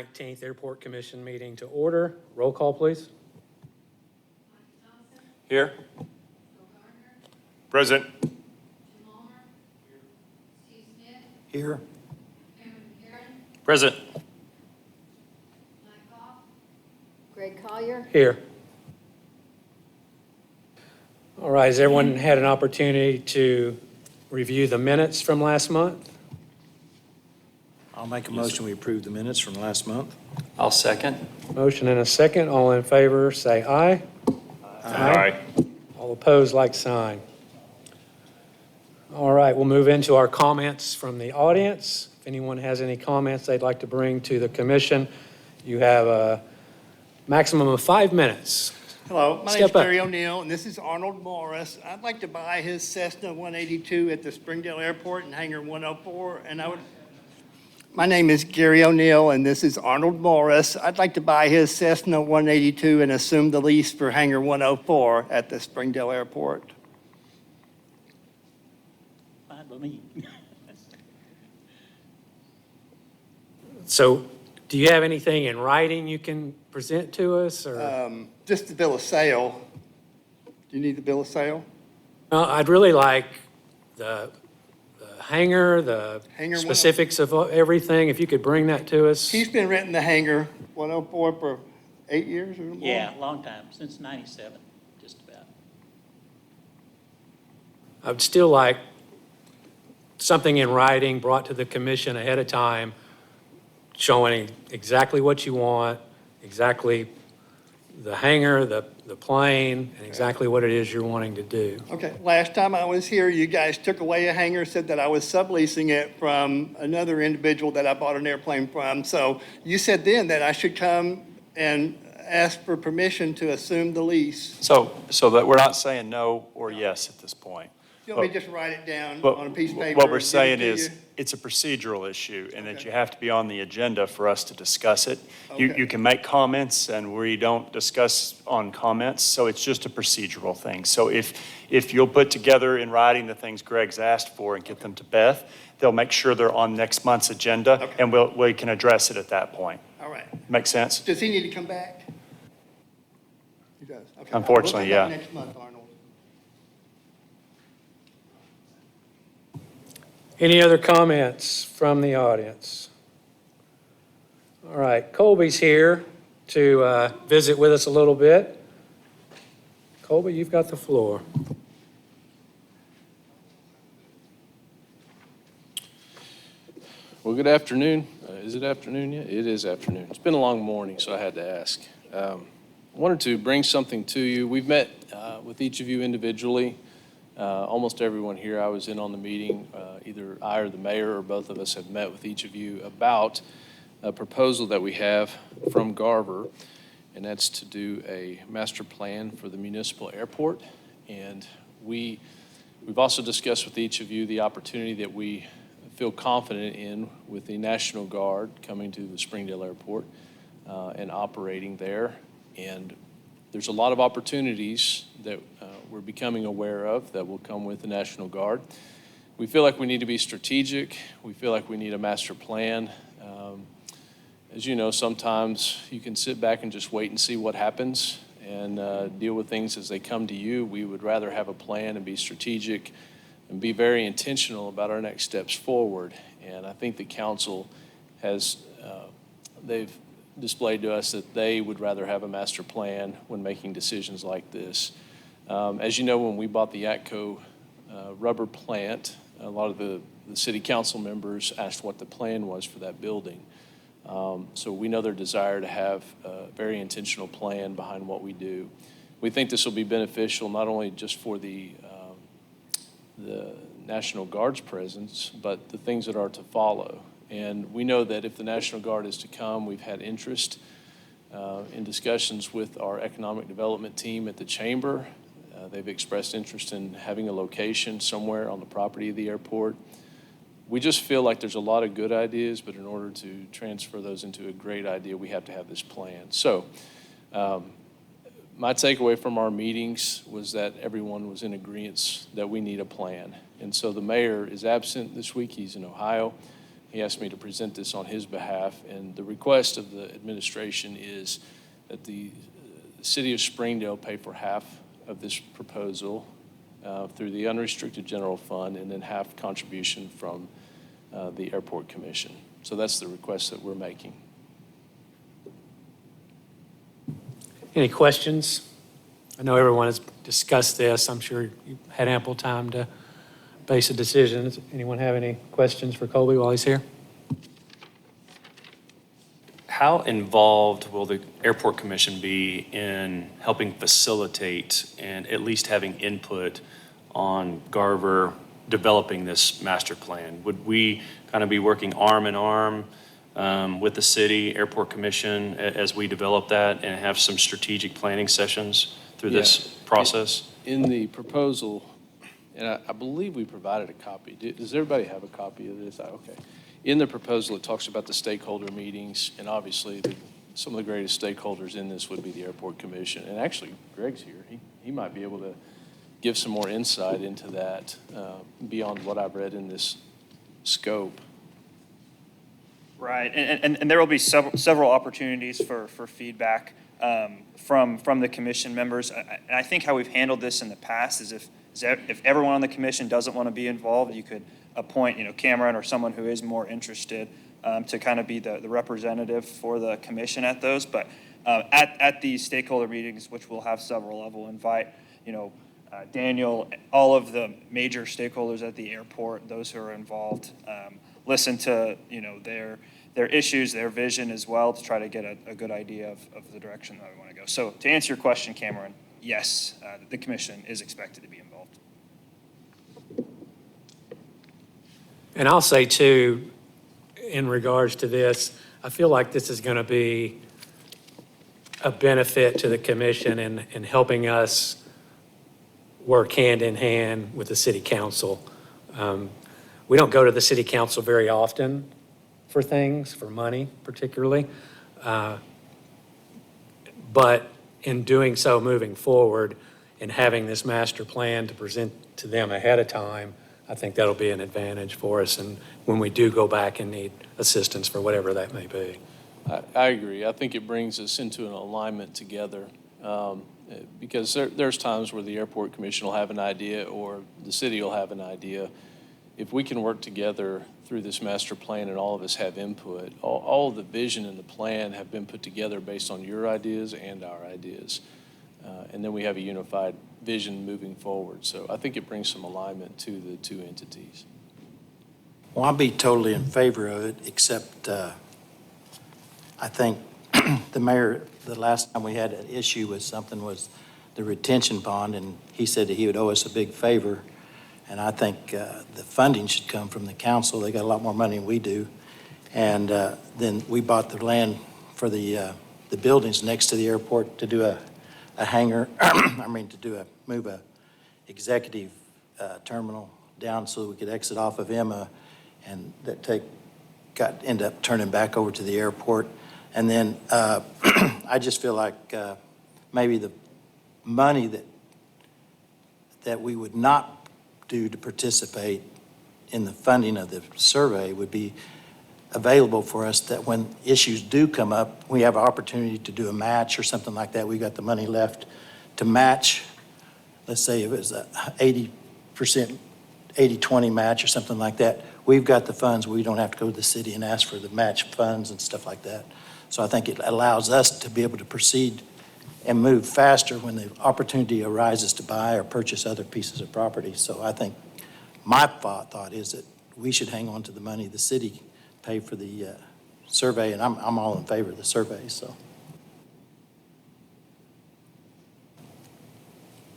19th Airport Commission meeting to order. Roll call, please. Here. Present. Here. Present. Greg Collier. Here. All right, has everyone had an opportunity to review the minutes from last month? I'll make a motion, we approve the minutes from last month. I'll second. Motion and a second. All in favor, say aye. Aye. All opposed, like sign. All right, we'll move into our comments from the audience. If anyone has any comments they'd like to bring to the commission, you have a maximum of 5 minutes. Hello, my name's Step up. Terry O'Neill, and this is Arnold Morris. I'd like to buy his Cessna 182 at the Springdale Airport in Hangar 104, and My name is Gary O'Neill, and this is Arnold Morris. I'd like to buy his Cessna 182 and assume the lease for Hangar 104 at the Springdale Airport. Fine by me. So do you have anything in writing you can present to us, or? Just the bill of sale. Do you need the bill of sale? I'd really like the hangar, the Hangar 104. specifics of everything, if you could bring that to us. He's been renting the Hangar 104 for 8 years or more. Yeah, long time, since 97, just about. I'd still like something in writing brought to the commission ahead of time, showing exactly what you want, exactly the hangar, the plane, and exactly what it is you're wanting to do. Okay, last time I was here, you guys took away a hangar, said that I was subleasing it from another individual that I bought an airplane from. So you said then that I should come and ask for permission to assume the lease. So that we're not saying no or yes at this point. You want me to just write it down But on a piece of paper? what we're and give it saying to is, you? it's a procedural issue, and that Okay. you have to be on the agenda for us to discuss it. You Okay. you can make comments, and we don't discuss on comments, so it's just a procedural thing. So if you'll put together in writing the things Greg's asked for and get them to Beth, they'll make sure they're on next month's agenda, Okay. and we can address it at that point. All right. Make sense? Does he need to come back? He does. Okay. Unfortunately, We'll come yeah. back next month, Arnold. Any other comments from the audience? All right, Colby's here to visit with us a little bit. Colby, you've got the floor. Well, good afternoon. Is it afternoon yet? It is afternoon. It's been a long morning, so I had to ask. I wanted to bring something to you. We've met with each of you individually. Almost everyone here I was in on the meeting, either I or the mayor or both of us have met with each of you about a proposal that we have from Garver, and that's to do a master plan for the municipal airport. And we've also discussed with each of you the opportunity that we feel confident in with the National Guard coming to the Springdale Airport and operating there. And there's a lot of opportunities that we're becoming aware of that will come with the National Guard. We feel like we need to be strategic. We feel like we need a master plan. As you know, sometimes you can sit back and just wait and see what happens and deal with things as they come to you. We would rather have a plan and be strategic and be very intentional about our next steps forward. And I think the council has, they've displayed to us that they would rather have a master plan when making decisions like this. As you know, when we bought the ATCO rubber plant, a lot of the city council members asked what the plan was for that building. So we know their desire to have a very intentional plan behind what we do. We think this will be beneficial not only just for the National Guard's presence, but the things that are to follow. And we know that if the National Guard is to come, we've had interest in discussions with our economic development team at the chamber. They've expressed interest in having a location somewhere on the property of the airport. We just feel like there's a lot of good ideas, but in order to transfer those into a great idea, we have to have this plan. So my takeaway from our meetings was that everyone was in agreement that we need a plan. And so the mayor is absent this week. He's in Ohio. He asked me to present this on his behalf, and the request of the administration is that the city of Springdale pay for half of this proposal through the unrestricted general fund, and then half contribution from the airport commission. So that's the request that we're making. Any questions? I know everyone has discussed this. I'm sure you had ample time to base a decision. Does anyone have any questions for Colby while he's here? How involved will the Airport Commission be in helping facilitate and at least having input on Garver developing this master plan? Would we kind of be working arm in arm with the city, Airport Commission, as we develop that and have some strategic planning sessions through this process? In the proposal, and I believe we provided a copy. Does everybody have a copy of this? Okay. In the proposal, it talks about the stakeholder meetings, and obviously, some of the greatest stakeholders in this would be the Airport Commission. And actually, Greg's here. He might be able to give some more insight into that beyond what I've read in this scope. Right, and there will be several opportunities for feedback from the commission members. And I think how we've handled this in the past is if everyone on the commission doesn't want to be involved, you could appoint, Cameron or someone who is more interested to kind of be the representative for the commission at those. But at these stakeholder meetings, which we'll have several of, we'll invite, Daniel, all of the major stakeholders at the airport, those who are involved, listen to, their issues, their vision as well, to try to get a good idea of the direction that we want to go. So to answer your question, Cameron, yes, the commission is expected to be involved. And I'll say too, in regards to this, I feel like this is going to be a benefit to the commission in helping us work hand in hand with the city council. We don't go to the city council very often for things, for money particularly. But in doing so moving forward and having this master plan to present to them ahead of time, I think that'll be an advantage for us, and when we do go back and need assistance for whatever that may be. I agree. I think it brings us into an alignment together because there's times where the Airport Commission will have an idea or the city will have an idea. If we can work together through this master plan and all of us have input, all of the vision and the plan have been put together based on your ideas and our ideas. And then we have a unified vision moving forward. So I think it brings some alignment to the two entities. Well, I'll be totally in favor of it, except I think the mayor, the last time we had an issue with something was the retention pond, and he said that he would owe us a big favor. And I think the funding should come from the council. They got a lot more money than we do. And then we bought the land for the buildings next to the airport to do a hangar, move a executive terminal down so we could exit off of Emma, and that end up turning back over to the airport. And then I just feel like maybe the money that we would not do to participate in the funding of the survey would be available for us, that when issues do come up, we have an opportunity to do a match or something like that. We got the money left to match. Let's say if it was a 80%, 80-20 match or something like that. We've got the funds. We don't have to go to the city and ask for the match funds and stuff like that. So I think it allows us to be able to proceed and move faster when the opportunity arises to buy or purchase other pieces of property. So I think my thought is that we should hang on to the money the city pay for the survey, and I'm all in favor of the survey, so.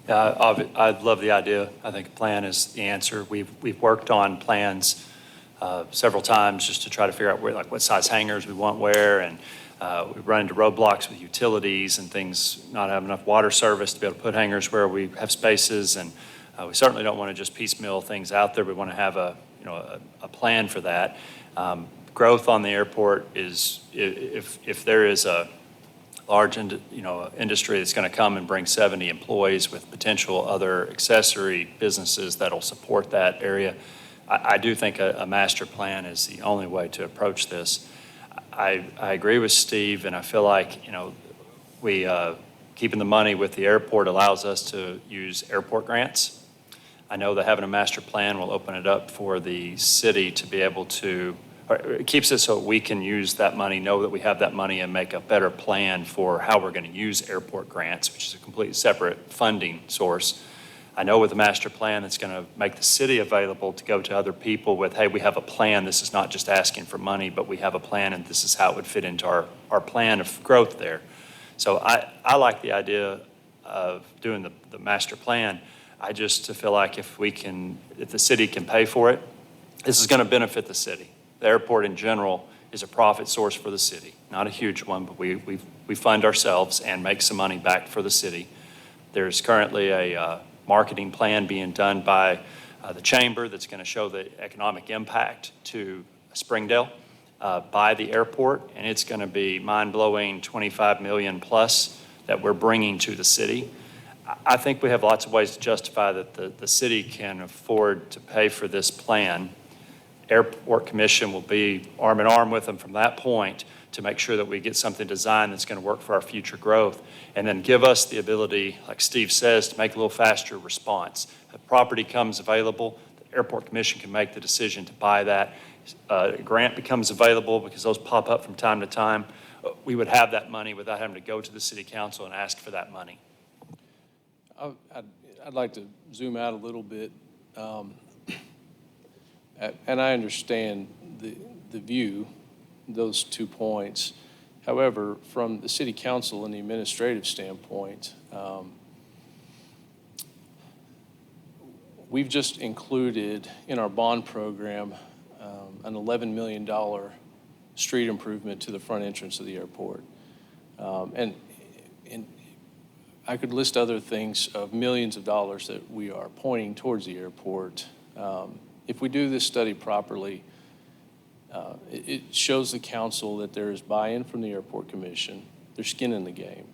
I love the idea. I think a plan is the answer. We've worked on plans several times just to try to figure out what size hangars we want where, and we run into roadblocks with utilities and things, not have enough water service to be able to put hangars where we have spaces, and we certainly don't want to just piecemeal things out there. We want to have a plan for that. Growth on the airport is, if there is a large industry that's going to come and bring 70 employees with potential other accessory businesses that'll support that area, I do think a master plan is the only way to approach this. I agree with Steve, and I feel like, we, keeping the money with the airport allows us to use airport grants. I know that having a master plan will open it up for the city to be able to, or it keeps it so we can use that money, know that we have that money, and make a better plan for how we're going to use airport grants, which is a completely separate funding source. I know with the master plan, it's going to make the city available to go to other people with, hey, we have a plan. This is not just asking for money, but we have a plan, and this is how it would fit into our plan of growth there. So I like the idea of doing the master plan. I just feel like if the city can pay for it, this is going to benefit the city. The airport in general is a profit source for the city. Not a huge one, but we fund ourselves and make some money back for the city. There's currently a marketing plan being done by the chamber that's going to show the economic impact to Springdale by the airport, and it's going to be mind-blowing, 25 million plus that we're bringing to the city. I think we have lots of ways to justify that the city can afford to pay for this plan. Airport Commission will be arm in arm with them from that point to make sure that we get something designed that's going to work for our future growth, and then give us the ability, like Steve says, to make a little faster response. If property comes available, the Airport Commission can make the decision to buy that. A grant becomes available, because those pop up from time to time. We would have that money without having to go to the city council and ask for that money. I'd like to zoom out a little bit. And I understand the view, those 2 points. However, from the city council and the administrative standpoint, we've just included in our bond program an $11 million street improvement to the front entrance of the airport. And I could list other things of millions of dollars that we are pointing towards the airport. If we do this study properly, it shows the council that there is buy-in from the Airport Commission, there's skin in the game.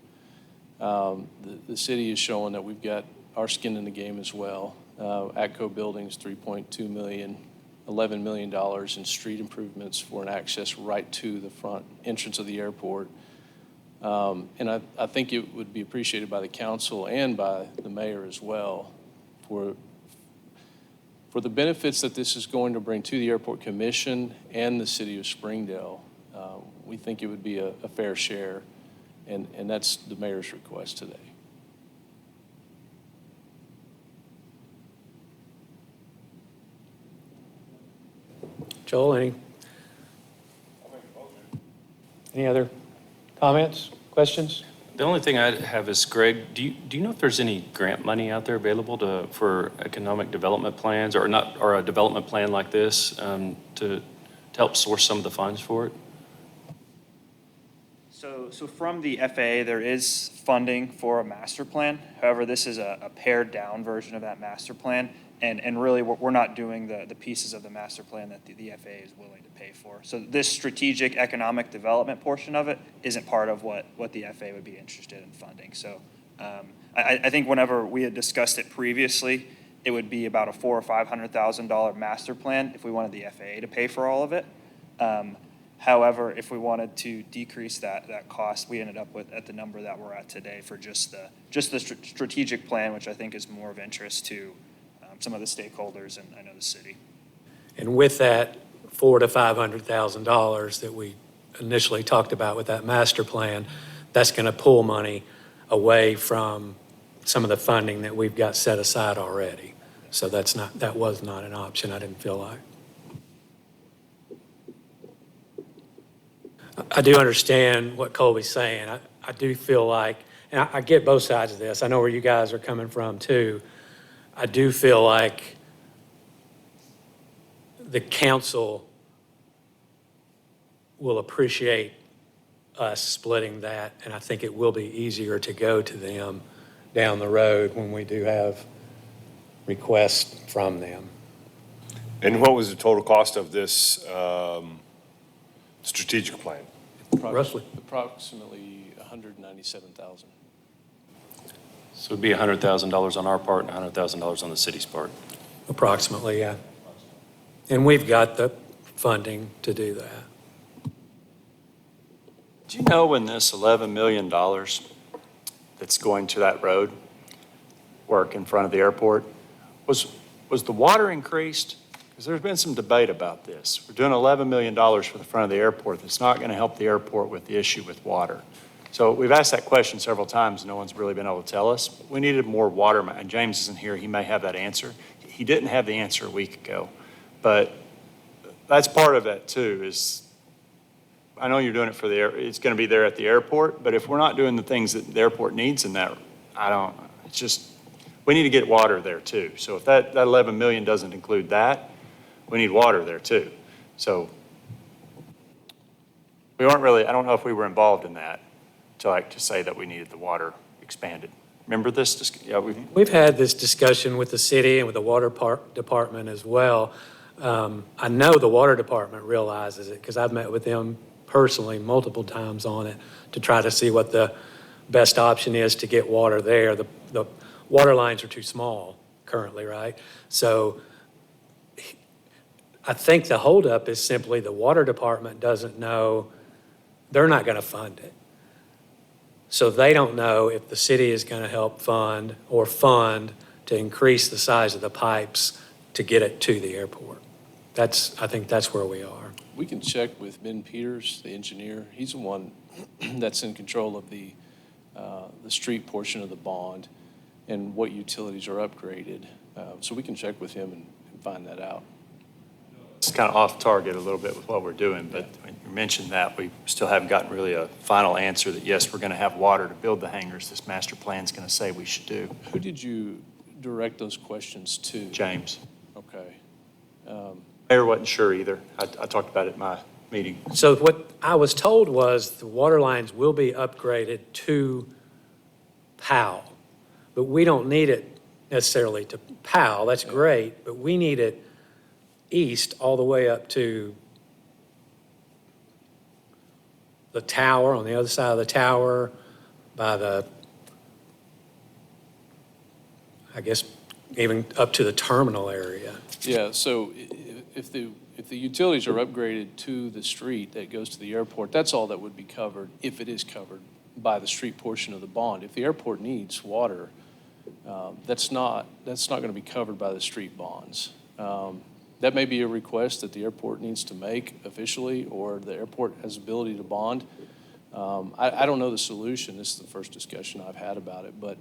The city is showing that we've got our skin in the game as well. ATCO Buildings, $3.2 million, $11 million in street improvements for an access right to the front entrance of the airport. And I think it would be appreciated by the council and by the mayor as well for the benefits that this is going to bring to the Airport Commission and the city of Springdale. We think it would be a fair share, and that's the mayor's request today. Joel, any other comments, questions? The only thing I have is, Greg, do you know if there's any grant money out there available for economic development plans, or a development plan like this, to help source some of the funds for it? So from the FAA, there is funding for a master plan. However, this is a pared down version of that master plan. And really, we're not doing the pieces of the master plan that the FAA is willing to pay for. So this strategic economic development portion of it isn't part of what the FAA would be interested in funding. So I think whenever we had discussed it previously, it would be about a $400,000 or $500,000 master plan if we wanted the FAA to pay for all of it. However, if we wanted to decrease that cost, we ended up at the number that we're at today for just the strategic plan, which I think is more of interest to some of the stakeholders and I know the city. And with that $400,000 to $500,000 that we initially talked about with that master plan, that's going to pull money away from some of the funding that we've got set aside already. So that was not an option, I didn't feel like. I do understand what Colby's saying. I do feel like, and I get both sides of this. I know where you guys are coming from too. I do feel like the council will appreciate us splitting that, and I think it will be easier to go to them down the road when we do have requests from them. And what was the total cost of this strategic plan? Roughly. Approximately $197,000. So it'd be $100,000 on our part and $100,000 on the city's part. Approximately, yeah. And we've got the funding to do that. Do you know when this $11 million that's going to that road work in front of the airport, was the water increased? Because there's been some debate about this. We're doing $11 million for the front of the airport. That's not going to help the airport with the issue with water. So we've asked that question several times. No one's really been able to tell us. We needed more water. And James isn't here. He may have that answer. He didn't have the answer a week ago. But that's part of that too, is I know you're doing it for it's going to be there at the airport, but if we're not doing the things that the airport needs in that, it's just, we need to get water there too. So if that 11 million doesn't include that, we need water there too. So we weren't really, I don't know if we were involved in that to say that we needed the water expanded. Remember this? Yeah, We've had this discussion with the city and with the water department as well. I know the water department realizes it because I've met with them personally multiple times on it to try to see what the best option is to get water there. The water lines are too small currently, right? So I think the holdup is simply the water department doesn't know, they're not going to fund it. So they don't know if the city is going to help fund to increase the size of the pipes to get it to the airport. I think that's where we are. We can check with Ben Peters, the engineer. He's the one that's in control of the street portion of the bond and what utilities are upgraded. So we can check with him and find that out. It's kind of off target a little bit with what we're doing, but when you mentioned that, we still haven't gotten really a final answer that yes, we're going to have water to build the hangars this master plan is going to say we should do. Who did you direct those questions to? James. Okay. Mayor wasn't sure either. I talked about it in my meeting. So what I was told was the water lines will be upgraded to POW, but we don't need it necessarily to POW. That's great, but we need it east all the way up to the tower, on the other side of the tower, by the, I guess, even up to the terminal area. Yeah, so if the utilities are upgraded to the street that goes to the airport, that's all that would be covered, if it is covered by the street portion of the bond. If the airport needs water, that's not going to be covered by the street bonds. That may be a request that the airport needs to make officially, or the airport has ability to bond. I don't know the solution. This is the first discussion I've had about it, but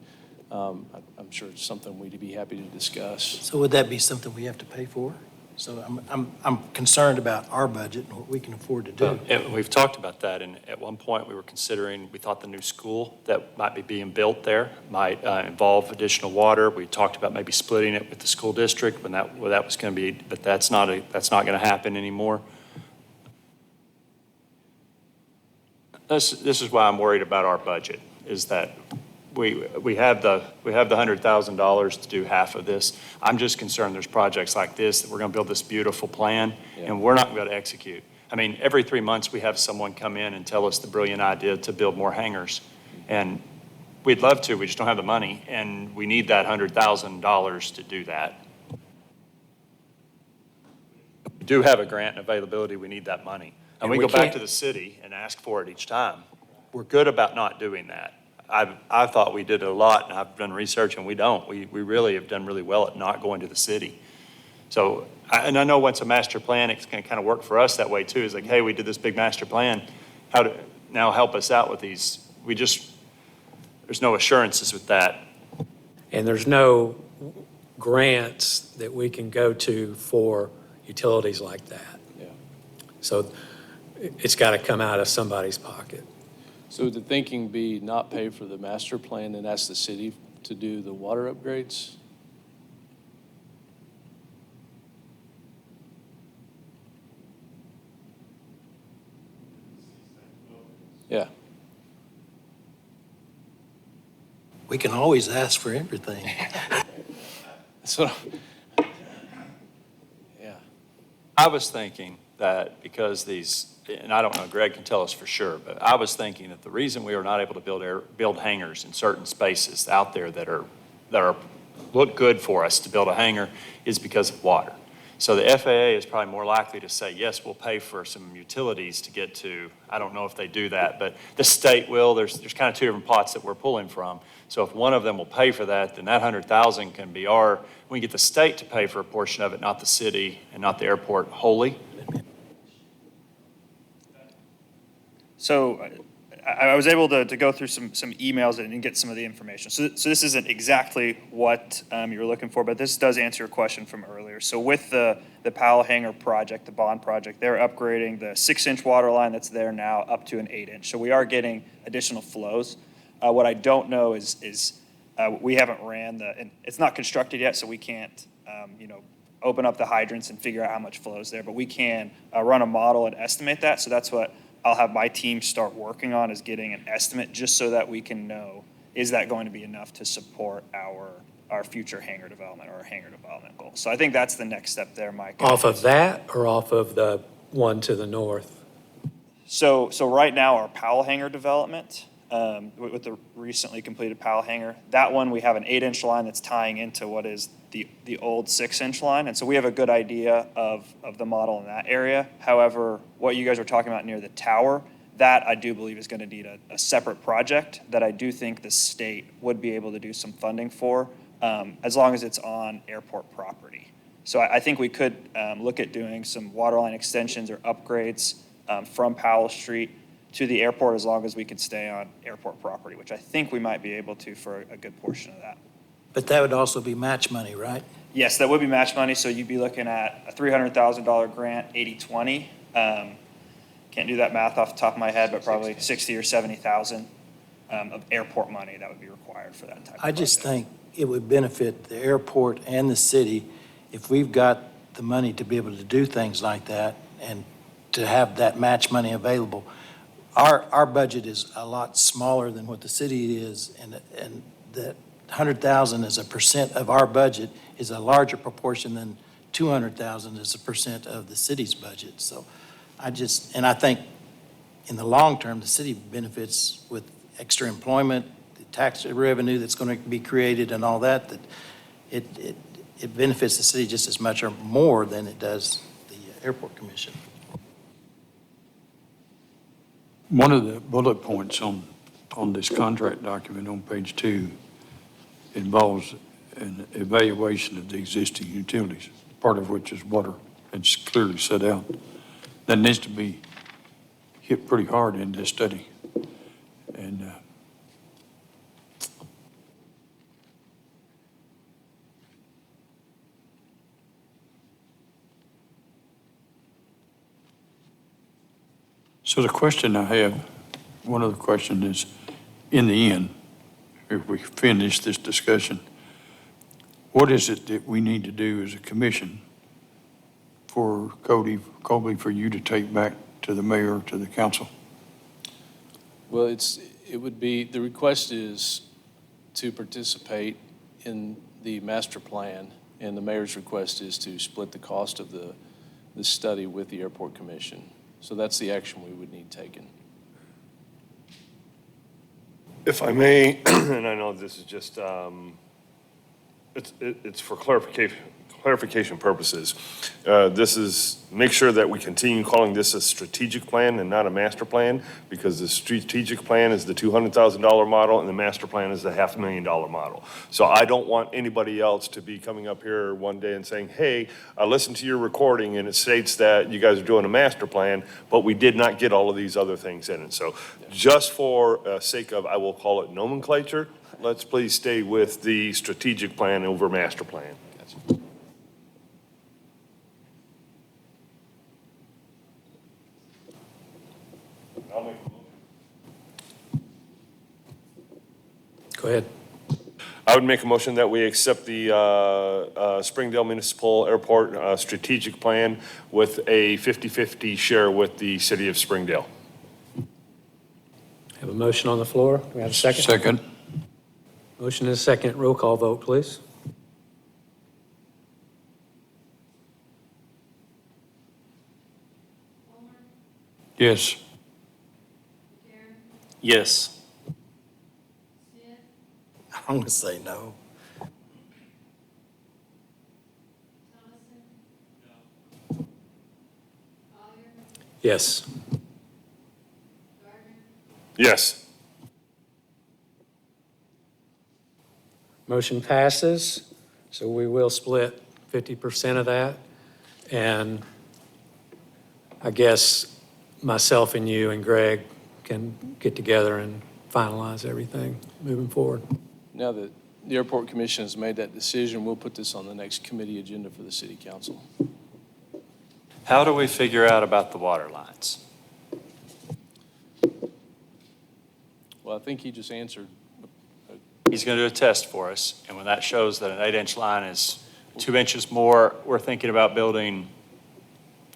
I'm sure it's something we'd be happy to discuss. So would that be something we have to pay for? So I'm concerned about our budget and what we can afford to do. And we've talked about that, and at one point we were considering, we thought the new school that might be being built there might involve additional water. We talked about maybe splitting it with the school district when that was going to be, but that's not going to happen anymore. This is why I'm worried about our budget, is that we have the $100,000 to do half of this. I'm just concerned there's projects like this that we're going to build this beautiful plan and we're not going to be able to execute. I mean, every 3 months we have someone come in and tell us the brilliant idea to build more hangars. And we'd love to, we just don't have the money, and we need that $100,000 to do that. We do have a grant and availability, we need that money. And we go back to the city and ask for it each time. We're good about not doing that. I thought we did a lot, and I've done research, and we don't. We really have done really well at not going to the city. So, and I know once a master plan, it's going to kind of work for us that way too. It's like, hey, we did this big master plan. How to now help us out with these? There's no assurances with that. And there's no grants that we can go to for utilities like that. Yeah. So it's got to come out of somebody's pocket. So would the thinking be not pay for the master plan and ask the city to do the water upgrades? Yeah. We can always ask for everything. So, yeah. I was thinking that because and I don't know, Greg can tell us for sure, but I was thinking that the reason we are not able to build hangars in certain spaces out there that look good for us to build a hangar is because of water. So the FAA is probably more likely to say, yes, we'll pay for some utilities to get to. I don't know if they do that, but the state will. There's kind of two different pots that we're pulling from. So if one of them will pay for that, then that 100,000 can be we get the state to pay for a portion of it, not the city and not the airport wholly. So I was able to go through some emails and get some of the information. So this isn't exactly what you were looking for, but this does answer your question from earlier. So with the Powell Hangar project, the bond project, they're upgrading the 6-inch water line that's there now up to an 8-inch. So we are getting additional flows. What I don't know is we haven't ran and it's not constructed yet, so we can't, open up the hydrants and figure out how much flows there, but we can run a model and estimate that. So that's what I'll have my team start working on, is getting an estimate just so that we can know, is that going to be enough to support our future hangar development or our hangar development goals? So I think that's the next step there, Mike. Off of that or off of the one to the north? So right now, our Powell Hangar development, with the recently completed Powell Hangar, that one, we have an 8-inch line that's tying into what is the old 6-inch line. And so we have a good idea of the model in that area. However, what you guys were talking about near the tower, that I do believe is going to need a separate project that I do think the state would be able to do some funding for, as long as it's on airport property. So I think we could look at doing some waterline extensions or upgrades from Powell Street to the airport, as long as we could stay on airport property, which I think we might be able to for a good portion of that. But that would also be match money, right? Yes, that would be match money, so you'd be looking at a $300,000 grant, 80-20. Can't do that math off the top of my head, but probably 60 or 70,000 of airport money that would be required for that type of I just project. think it would benefit the airport and the city if we've got the money to be able to do things like that and to have that match money available. Our budget is a lot smaller than what the city is, and that 100,000 as a percent of our budget is a larger proportion than 200,000 as a percent of the city's budget. So I think in the long term, the city benefits with extra employment, the tax revenue that's going to be created and all that, that it benefits the city just as much or more than it does the airport commission. One of the bullet points on this contract document on page 2 involves an evaluation of the existing utilities, part of which is water. It's clearly set out. That needs to be hit pretty hard in this study. And so the question I have, one of the questions is, in the end, if we finish this discussion, what is it that we need to do as a commission for Colby, for you to take back to the mayor, to the council? Well, it would be, the request is to participate in the master plan, and the mayor's request is to split the cost of the study with the airport commission. So that's the action we would need taken. If I may, and I know this is just, it's for clarification purposes. This is, make sure that we continue calling this a strategic plan and not a master plan, because the strategic plan is the $200,000 model and the master plan is the $500,000 model. So I don't want anybody else to be coming up here one day and saying, hey, I listened to your recording and it states that you guys are doing a master plan, but we did not get all of these other things in it. So just for sake of, I will call it nomenclature, let's please stay with the strategic plan over master plan. Go ahead. I would make a motion that we accept the Springdale Municipal Airport strategic plan with a 50-50 share with the city of Springdale. Have a motion on the floor. Do we have a second? Second. Motion and a second. Roll call vote, please. Yes. Yes. I'm going to say no. Yes. Yes. Motion passes, so we will split 50% of that. And I guess myself and you and Greg can get together and finalize everything moving forward. Now that the Airport Commission has made that decision, we'll put this on the next committee agenda for the city council. How do we figure out about the water lines? Well, I think he just answered. He's going to do a test for us, and when that shows that an 8-inch line is 2 inches more, we're thinking about building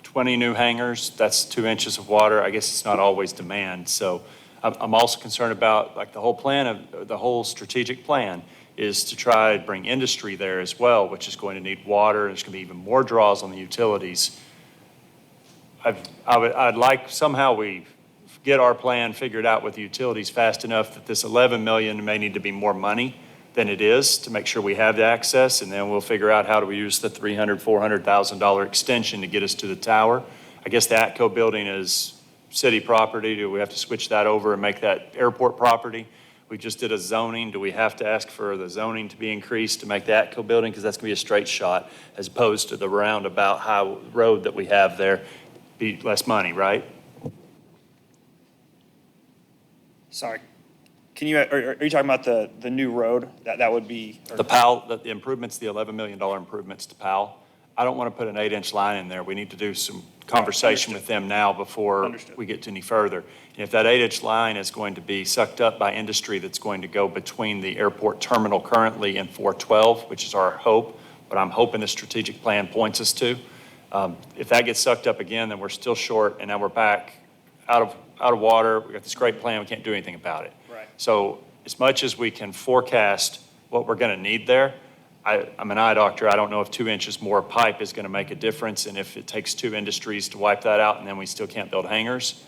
20 new hangars. That's 2 inches of water. I guess it's not always demand. So I'm also concerned about, like, the whole plan of, the whole strategic plan is to try to bring industry there as well, which is going to need water, and there's going to be even more draws on the utilities. I'd like somehow we get our plan figured out with the utilities fast enough that this 11 million may need to be more money than it is to make sure we have the access, and then we'll figure out how do we use the $300,000, $400,000 extension to get us to the tower. I guess the ATCO building is city property. Do we have to switch that over and make that airport property? We just did a zoning. Do we have to ask for the zoning to be increased to make the ATCO building? Because that's going to be a straight shot as opposed to the roundabout high road that we have there. Be less money, right? Sorry. Can you, are you talking about the new road? That would be? The PAL, the improvements, the $11 million improvements to PAL. I don't want to put an 8-inch line in there. We need to do some conversation with them now before we get to any further. And if that 8-inch line is going to be sucked up by industry that's going to go between the airport terminal currently and 412, which is our hope, but I'm hoping the strategic plan points us to. If that gets sucked up again, then we're still short, and now we're back out of water. We got this great plan. We can't do anything about it. Right. So as much as we can forecast what we're going to need there, I'm an eye doctor. I don't know if 2 inches more pipe is going to make a difference, and if it takes 2 industries to wipe that out, and then we still can't build hangars.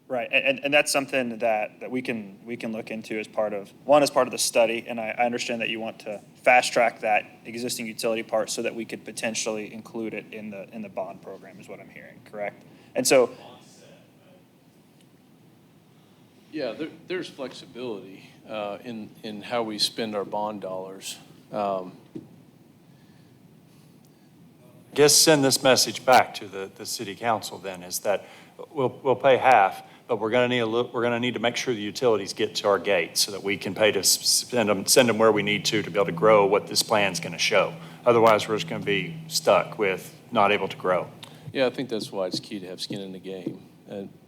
Right, and that's something that we can look into as part of the study, and I understand that you want to fast track that existing utility part so that we could potentially include it in the bond program, is what I'm hearing, correct? And so, Yeah, there's flexibility in how we spend our bond dollars. I guess send this message back to the city council then, is that we'll pay half, but we're going to need to make sure the utilities get to our gate so that we can pay to send them where we need to be able to grow what this plan's going to show. Otherwise, we're just going to be stuck with not able to grow. Yeah, I think that's why it's key to have skin in the game.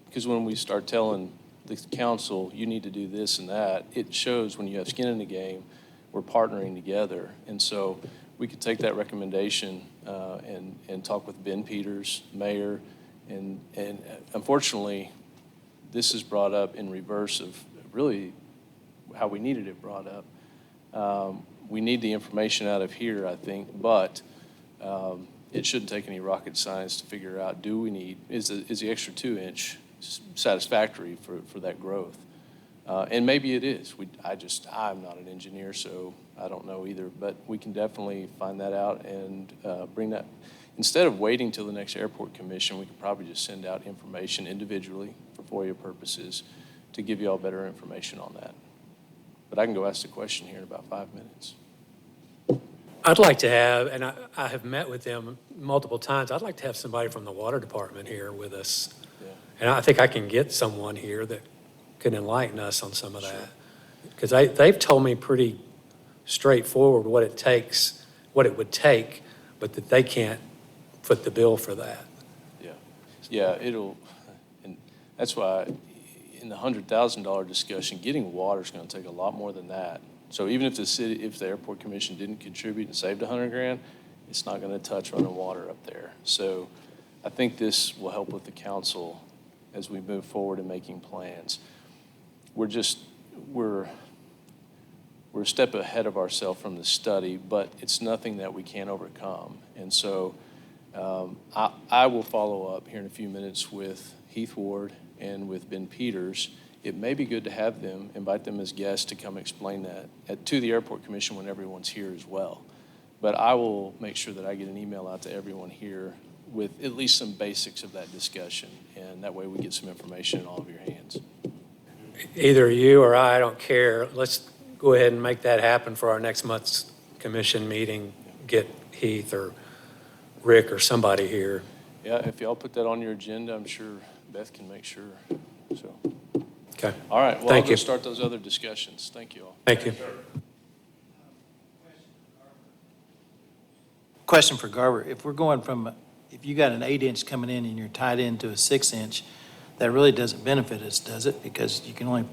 Because when we start telling the council, you need to do this and that, it shows when you have skin in the game, we're partnering together. And so we could take that recommendation and talk with Ben Peters, mayor, and unfortunately, this is brought up in reverse of really how we needed it brought up. We need the information out of here, I think, but it shouldn't take any rocket science to figure out, is the extra 2-inch satisfactory for that growth? And maybe it is. I'm not an engineer, so I don't know either, but we can definitely find that out and bring that. Instead of waiting till the next airport commission, we could probably just send out information individually for FOIA purposes to give you all better information on that. But I can go ask the question here in about 5 minutes. I'd like to have, and I have met with them multiple times, I'd like to have somebody from the water department here with us. Yeah. And I think I can get someone here that can enlighten us on some of that. Because they've told me pretty straightforward what it takes, what it would take, but that they can't foot the bill for that. Yeah, and that's why in the $100,000 discussion, getting water is going to take a lot more than that. So even if the airport commission didn't contribute and saved $100,000, it's not going to touch running water up there. So I think this will help with the council as we move forward in making plans. We're a step ahead of ourselves from the study, but it's nothing that we can't overcome. And so I will follow up here in a few minutes with Heath Ward and with Ben Peters. It may be good to have them, invite them as guests to come explain that to the airport commission when everyone's here as well. But I will make sure that I get an email out to everyone here with at least some basics of that discussion. And that way we get some information in all of your hands. Either you or I don't care. Let's go ahead and make that happen for our next month's commission meeting. Get Heath or Rick or somebody here. Yeah, if y'all put that on your agenda, I'm sure Beth can make sure, so. Okay. All right, well, I'll Thank go you. start those other discussions. Thank you all. Thank you. Question for Garver. If we're going from, if you got an 8-inch coming in and you're tied into a 6-inch, that really doesn't benefit us, does it? Because you can only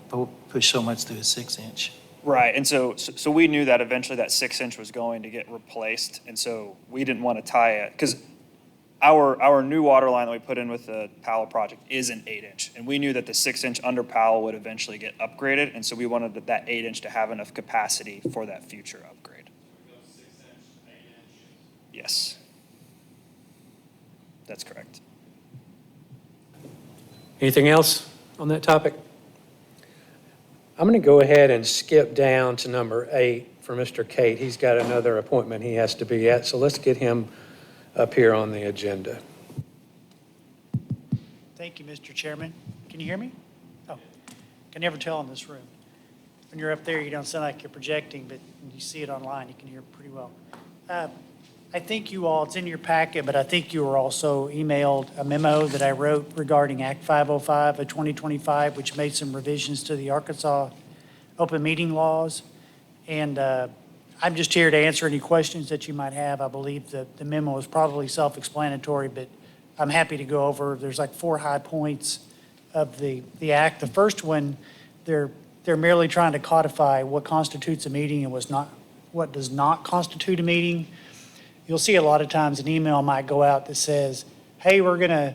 push so much through a 6-inch. Right, and so we knew that eventually that 6-inch was going to get replaced, and so we didn't want to tie it, because our new water line that we put in with the Powell project is an 8-inch, and we knew that the 6-inch under Powell would eventually get upgraded, and so we wanted that 8-inch to have enough capacity for that future upgrade. Yes. That's correct. Anything else on that topic? I'm going to go ahead and skip down to number 8 for Mr. Cate. He's got another appointment he has to be at, so let's get him up here on the agenda. Thank you, Mr. Chairman. Can you hear me? Oh, can never tell in this room. When you're up there, you don't sound like you're projecting, but when you see it online, you can hear pretty well. I think you all, it's in your packet, but I think you were also emailed a memo that I wrote regarding Act 505 of 2025, which made some revisions to the Arkansas open meeting laws. And I'm just here to answer any questions that you might have. I believe that the memo is probably self-explanatory, but I'm happy to go over. There's like 4 high points of the act. The first one, they're merely trying to codify what constitutes a meeting and what does not constitute a meeting. You'll see a lot of times an email might go out that says, hey, we're going to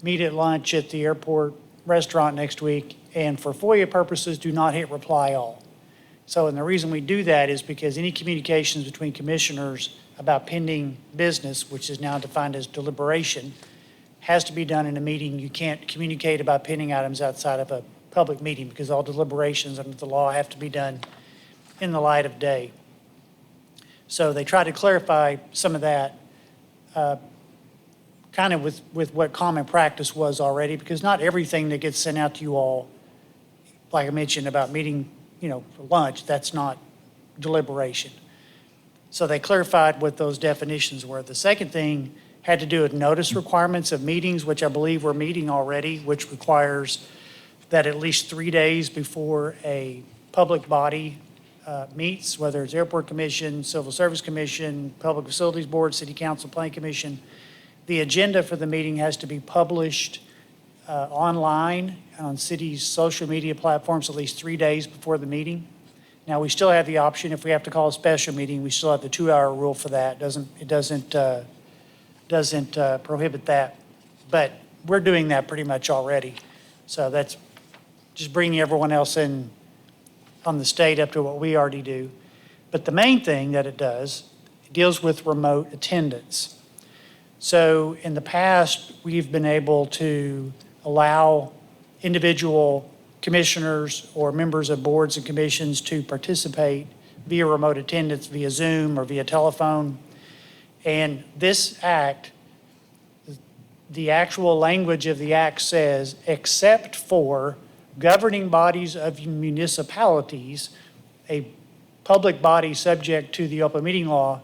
meet at lunch at the airport restaurant next week, and for FOIA purposes, do not hit reply all. So, and the reason we do that is because any communications between commissioners about pending business, which is now defined as deliberation, has to be done in a meeting. You can't communicate about pending items outside of a public meeting because all deliberations under the law have to be done in the light of day. So they try to clarify some of that, kind of with what common practice was already, because not everything that gets sent out to you all, like I mentioned about meeting, for lunch, that's not deliberation. So they clarified what those definitions were. The second thing had to do with notice requirements of meetings, which I believe we're meeting already, which requires that at least 3 days before a public body meets, whether it's Airport Commission, Civil Service Commission, Public Facilities Board, City Council, Planning Commission, the agenda for the meeting has to be published online on city's social media platforms at least 3 days before the meeting. Now, we still have the option, if we have to call a special meeting, we still have the 2-hour rule for that. It doesn't prohibit that. But we're doing that pretty much already. So that's just bringing everyone else in on the state up to what we already do. But the main thing that it does, it deals with remote attendance. So in the past, we've been able to allow individual commissioners or members of boards and commissions to participate via remote attendance, via Zoom or via telephone. And this act, the actual language of the act says, except for governing bodies of municipalities, a public body subject to the open meeting law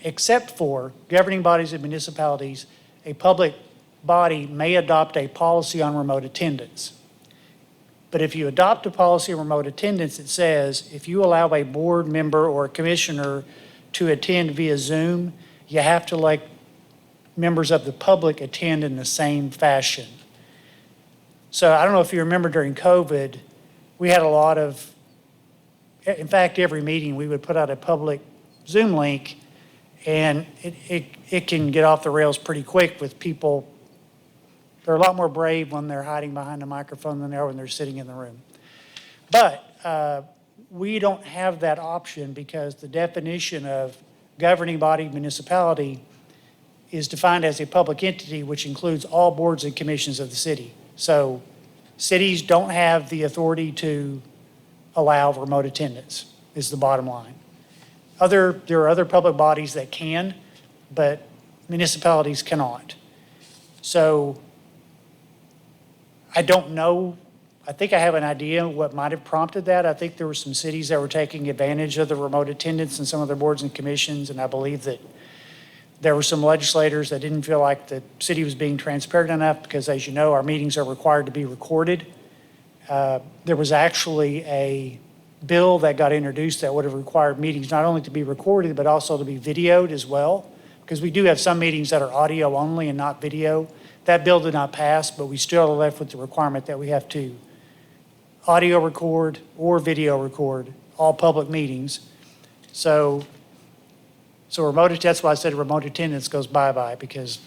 except for governing bodies of municipalities, a public body may adopt a policy on remote attendance. But if you adopt a policy on remote attendance, it says if you allow a board member or a commissioner to attend via Zoom, you have to let members of the public attend in the same fashion. So I don't know if you remember during COVID, we had a lot of, in fact, every meeting we would put out a public Zoom link, and it can get off the rails pretty quick with people. They're a lot more brave when they're hiding behind a microphone than they are when they're sitting in the room. But we don't have that option because the definition of governing body municipality is defined as a public entity, which includes all boards and commissions of the city. So cities don't have the authority to allow remote attendance, is the bottom line. There are other public bodies that can, but municipalities cannot. So I don't know. I think I have an idea what might have prompted that. I think there were some cities that were taking advantage of the remote attendance in some of their boards and commissions, and I believe that there were some legislators that didn't feel like the city was being transparent enough because, as you know, our meetings are required to be recorded. There was actually a bill that got introduced that would have required meetings not only to be recorded, but also to be videoed as well, because we do have some meetings that are audio only and not video. That bill did not pass, but we still are left with the requirement that we have to audio record or video record all public meetings. So that's why I said remote attendance goes bye-bye because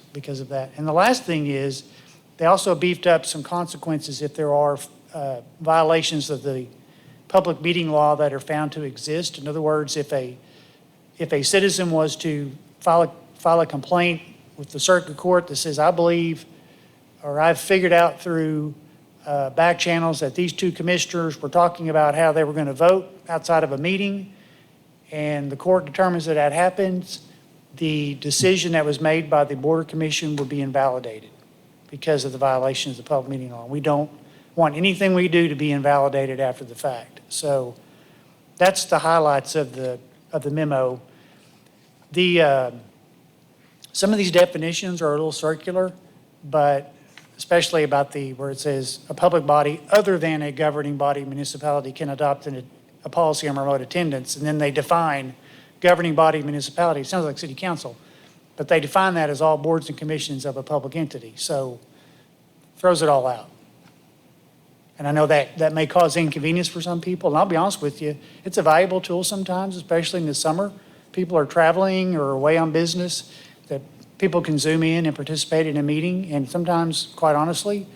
of that. And the last thing is, they also beefed up some consequences if there are violations of the public meeting law that are found to exist. In other words, if a citizen was to file a complaint with the circuit court that says, I believe, or I've figured out through back channels that these two commissioners were talking about how they were going to vote outside of a meeting, and the court determines that that happens, the decision that was made by the Board of Commission would be invalidated because of the violations of the public meeting law. We don't want anything we do to be invalidated after the fact. So that's the highlights of the memo. Some of these definitions are a little circular, but especially about where it says a public body other than a governing body municipality can adopt a policy on remote attendance, and then they define governing body municipality. It sounds like city council, but they define that as all boards and commissions of a public entity. So throws it all out. And I know that may cause inconvenience for some people, and I'll be honest with you, it's a valuable tool sometimes, especially in the summer. People are traveling or away on business, that people can Zoom in and participate in a meeting, and sometimes, quite honestly,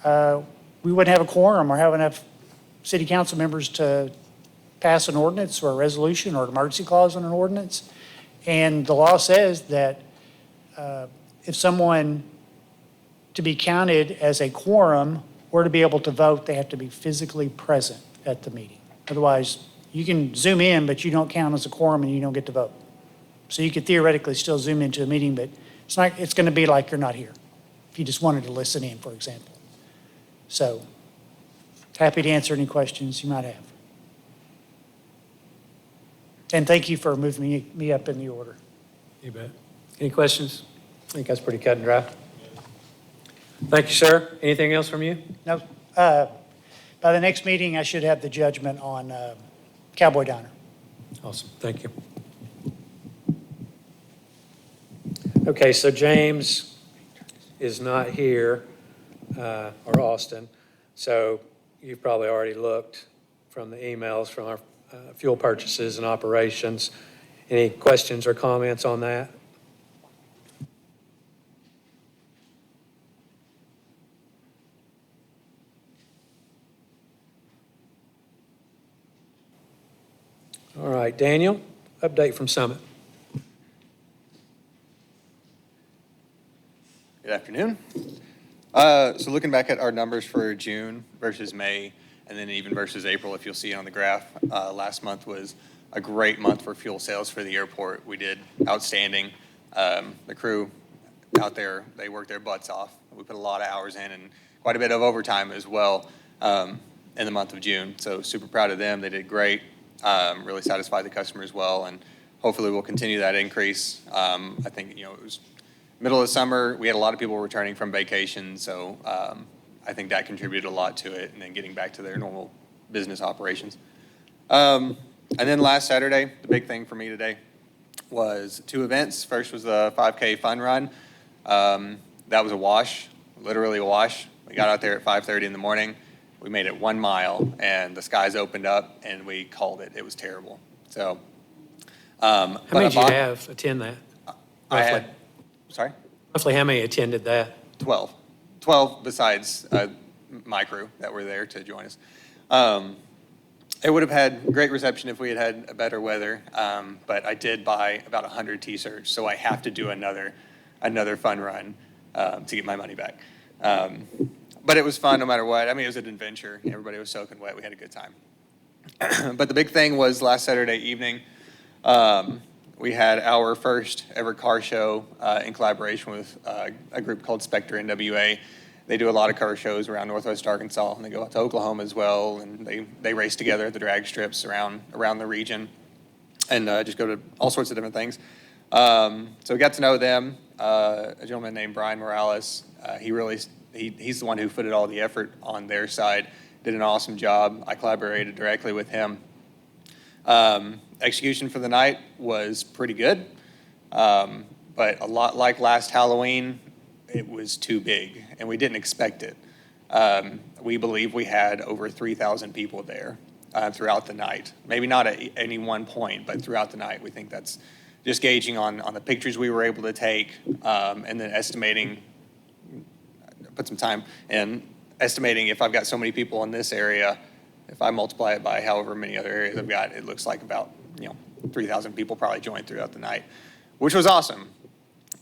we wouldn't have a quorum or have enough city council members to pass an ordinance or a resolution or an emergency clause on an ordinance. And the law says that if someone, to be counted as a quorum or to be able to vote, they have to be physically present at the meeting. Otherwise, you can Zoom in, but you don't count as a quorum and you don't get to vote. So you could theoretically still Zoom into a meeting, but it's going to be like you're not here if you just wanted to listen in, for example. So happy to answer any questions you might have. And thank you for moving me up in the order. You bet. Any questions? I think that's pretty cut and dry. Thank you, sir. Anything else from you? No. By the next meeting, I should have the judgment on Cowboy Diner. Awesome. Thank you. Okay, so James is not here, or Austin. So you've probably already looked from the emails from our fuel purchases and operations. Any questions or comments on that? All right, Daniel, update from Summit. Good afternoon. So looking back at our numbers for June versus May, and then even versus April, if you'll see on the graph, last month was a great month for fuel sales for the airport. We did outstanding. The crew out there, they worked their butts off. We put a lot of hours in and quite a bit of overtime as well in the month of June. So super proud of them. They did great. Really satisfied the customer as well, and hopefully we'll continue that increase. I think, it was middle of summer. We had a lot of people returning from vacation, so I think that contributed a lot to it, and then getting back to their normal business operations. And then last Saturday, the big thing for me today was 2 events. First was the 5K fun run. That was a wash, literally a wash. We got out there at 5:30 in the morning. We made it 1 mile, and the skies opened up, and we called it. It was terrible. So, How many did you have attend that? I had, sorry? Roughly how many attended that? 12. 12 besides my crew that were there to join us. It would have had great reception if we had had better weather, but I did buy about 100 T-shirts, so I have to do another fun run to get my money back. But it was fun no matter what. I mean, it was an adventure. Everybody was soaking wet. We had a good time. But the big thing was last Saturday evening, We had our first ever car show in collaboration with a group called Spectre NWA. They do a lot of car shows around Northwest Arkansas, and they go out to Oklahoma as well, and they race together at the drag strips around the region, and just go to all sorts of different things. So we got to know them. A gentleman named Brian Morales. He's the one who footed all the effort on their side. Did an awesome job. I collaborated directly with him. Execution for the night was pretty good, but a lot like last Halloween, it was too big, and we didn't expect it. We believe we had over 3,000 people there throughout the night. Maybe not at any one point, but throughout the night. We think that's just gauging on the pictures we were able to take, and then estimating, put some time in estimating if I've got so many people in this area, if I multiply it by however many other areas I've got, it looks like about 3,000 people probably joined throughout the night, which was awesome.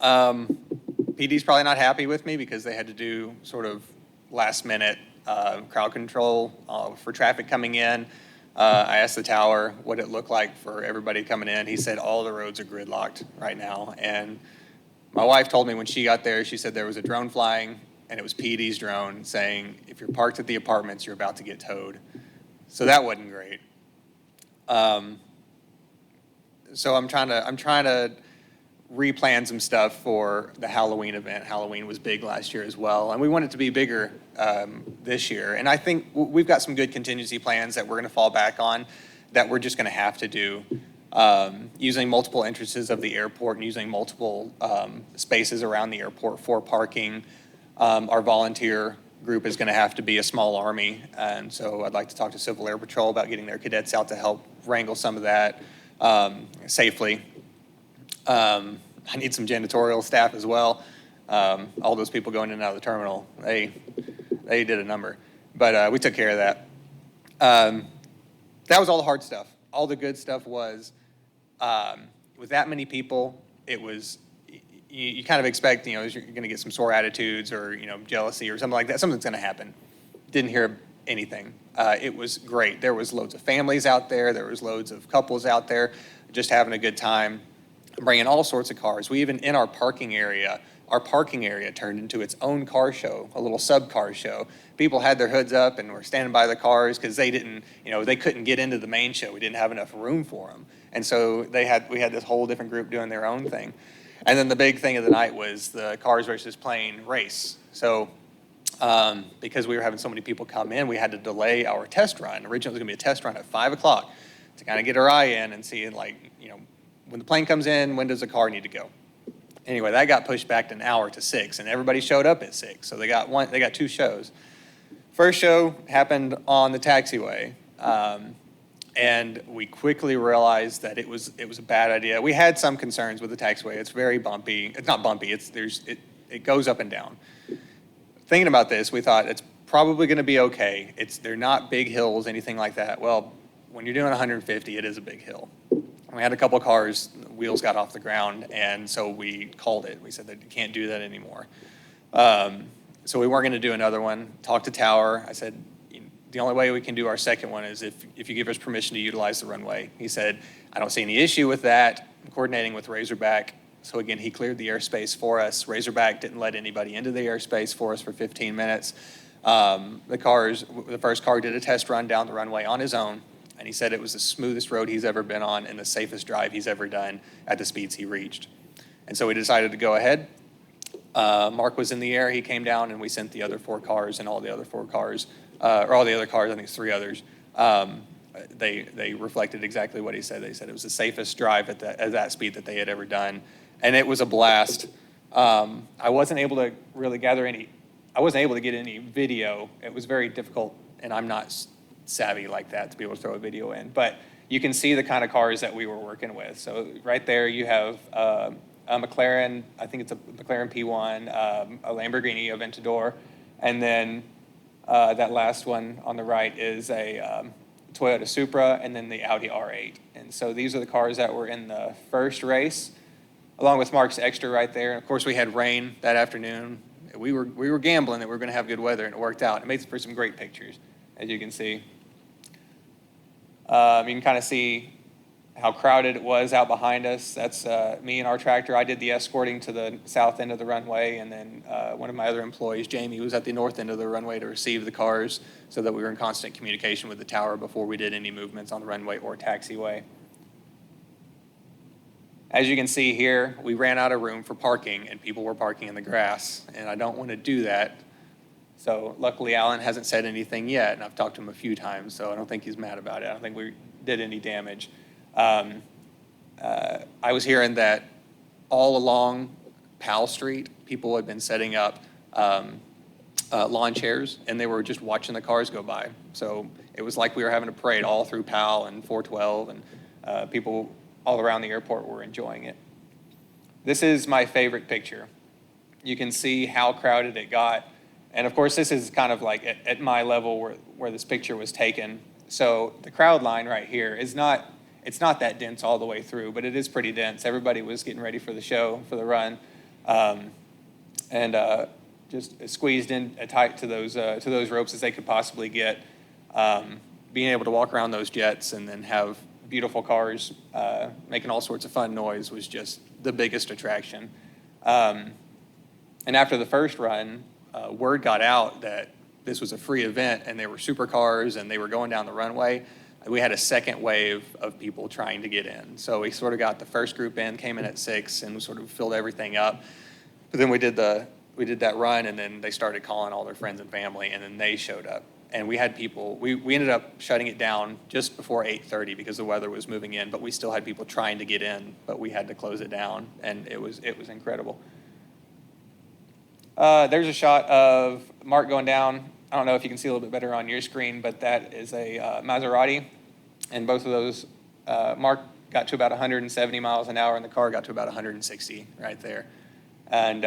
PD's probably not happy with me because they had to do sort of last minute crowd control for traffic coming in. I asked the tower what it looked like for everybody coming in. He said all the roads are gridlocked right now. And my wife told me when she got there, she said there was a drone flying, and it was PD's drone saying, if you're parked at the apartments, you're about to get towed. So that wasn't great. So I'm trying to replan some stuff for the Halloween event. Halloween was big last year as well, and we want it to be bigger this year. And I think we've got some good contingency plans that we're going to fall back on that we're just going to have to do, using multiple entrances of the airport and using multiple spaces around the airport for parking. Our volunteer group is going to have to be a small army, and so I'd like to talk to Civil Air Patrol about getting their cadets out to help wrangle some of that safely. I need some janitorial staff as well. All those people going in and out of the terminal, they did a number. But we took care of that. That was all the hard stuff. All the good stuff was, with that many people, it was, you kind of expect, you're going to get some sore attitudes or, jealousy or something like that. Something's going to happen. Didn't hear anything. It was great. There was loads of families out there. There was loads of couples out there just having a good time, bringing all sorts of cars. We even, in our parking area turned into its own car show, a little sub-car show. People had their hoods up and were standing by the cars because they didn't, they couldn't get into the main show. We didn't have enough room for them. And so we had this whole different group doing their own thing. And then the big thing of the night was the Cars versus Plane race. So because we were having so many people come in, we had to delay our test run. Originally, it was going to be a test run at 5 o'clock to kind of get our eye in and see, when the plane comes in, when does the car need to go? Anyway, that got pushed back to an hour to 6, and everybody showed up at 6. So they got two shows. First show happened on the taxiway, and we quickly realized that it was a bad idea. We had some concerns with the taxiway. It's very bumpy. It's not bumpy. It goes up and down. Thinking about this, we thought it's probably going to be okay. They're not big hills, anything like that. Well, when you're doing 150, it is a big hill. We had a couple of cars, wheels got off the ground, and so we called it. We said that you can't do that anymore. So we weren't going to do another one. Talked to Tower. I said, the only way we can do our second one is if you give us permission to utilize the runway. He said, I don't see any issue with that. I'm coordinating with Razorback. So again, he cleared the airspace for us. Razorback didn't let anybody into the airspace for us for 15 minutes. The first car did a test run down the runway on his own. And he said it was the smoothest road he's ever been on and the safest drive he's ever done at the speeds he reached. And so we decided to go ahead. Mark was in the air. He came down, and we sent the other 4 cars, and all the other 4 cars, or all the other cars, I think it's 3 others, they reflected exactly what he said. They said it was the safest drive at that speed that they had ever done. And it was a blast. I wasn't able to really get any video. It was very difficult, and I'm not savvy like that to be able to throw a video in, but you can see the kind of cars that we were working with. So right there you have a McLaren, I think it's a McLaren P1, a Lamborghini Aventador, and then that last one on the right is a Toyota Supra, and then the Audi R8. And so these are the cars that were in the first race, along with Mark's Extra right there. And of course we had rain that afternoon. We were gambling that we were going to have good weather, and it worked out. It made for some great pictures, as you can see. You can kind of see how crowded it was out behind us. That's me and our tractor. I did the escorting to the south end of the runway, and then one of my other employees, Jamie, was at the north end of the runway to receive the cars so that we were in constant communication with the tower before we did any movements on the runway or taxiway. As you can see here, we ran out of room for parking, and people were parking in the grass, and I don't want to do that. So luckily, Alan hasn't said anything yet, and I've talked to him a few times, so I don't think he's mad about it. I don't think we did any damage. I was hearing that all along Powell Street, people had been setting up lawn chairs, and they were just watching the cars go by. So it was like we were having a parade all through Powell and 412, and people all around the airport were enjoying it. This is my favorite picture. You can see how crowded it got. And of course, this is kind of like at my level where this picture was taken. So the crowd line right here is not, it's not that dense all the way through, but it is pretty dense. Everybody was getting ready for the show, for the run. Just squeezed in tight to those ropes as they could possibly get. Being able to walk around those jets and then have beautiful cars making all sorts of fun noise was just the biggest attraction. And after the first run, word got out that this was a free event and there were supercars and they were going down the runway. We had a second wave of people trying to get in. So we sort of got the first group in, came in at 6, and we sort of filled everything up. But then we did that run, and then they started calling all their friends and family, and then they showed up. And we had people, we ended up shutting it down just before 8:30 because the weather was moving in, but we still had people trying to get in, but we had to close it down, and it was incredible. There's a shot of Mark going down. I don't know if you can see a little bit better on your screen, but that is a Maserati. And both of those, Mark got to about 170 miles an hour, and the car got to about 160 right there. And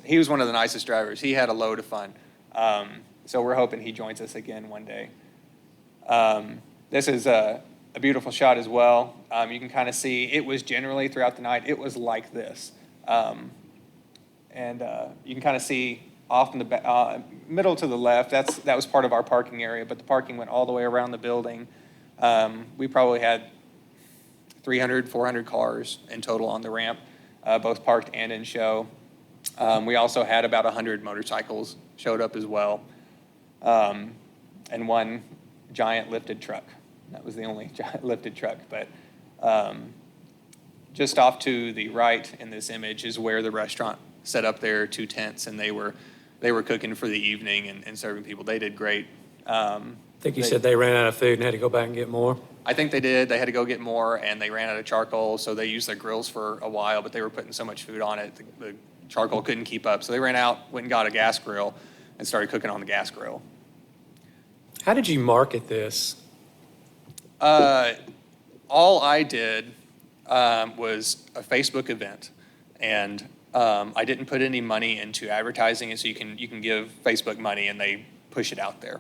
he was one of the nicest drivers. He had a load of fun. So we're hoping he joins us again one day. This is a beautiful shot as well. You can kind of see it was generally throughout the night, it was like this. You can kind of see off in the middle to the left, that was part of our parking area, but the parking went all the way around the building. We probably had 300, 400 cars in total on the ramp, both parked and in show. We also had about 100 motorcycles showed up as well, and one giant lifted truck. That was the only giant lifted truck, but just off to the right in this image is where the restaurant set up their 2 tents, and they were cooking for the evening and serving people. They did great. I think you said they ran out of food and had to go back and get more? I think they did. They had to go get more, and they ran out of charcoal, so they used their grills for a while, but they were putting so much food on it, the charcoal couldn't keep up. So they ran out, went and got a gas grill, and started cooking on the gas grill. How did you market this? All I did was a Facebook event, and I didn't put any money into advertising it, so you can give Facebook money and they push it out there.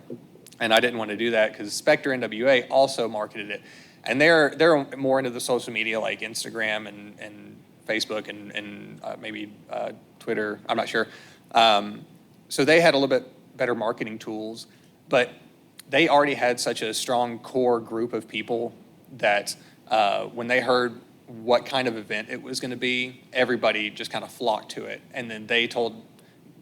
And I didn't want to do that because Spectre NWA also marketed it, and they're more into the social media like Instagram and Facebook and maybe Twitter. I'm not sure. So they had a little bit better marketing tools, but they already had such a strong core group of people that when they heard what kind of event it was going to be, everybody just kind of flocked to it. And then they told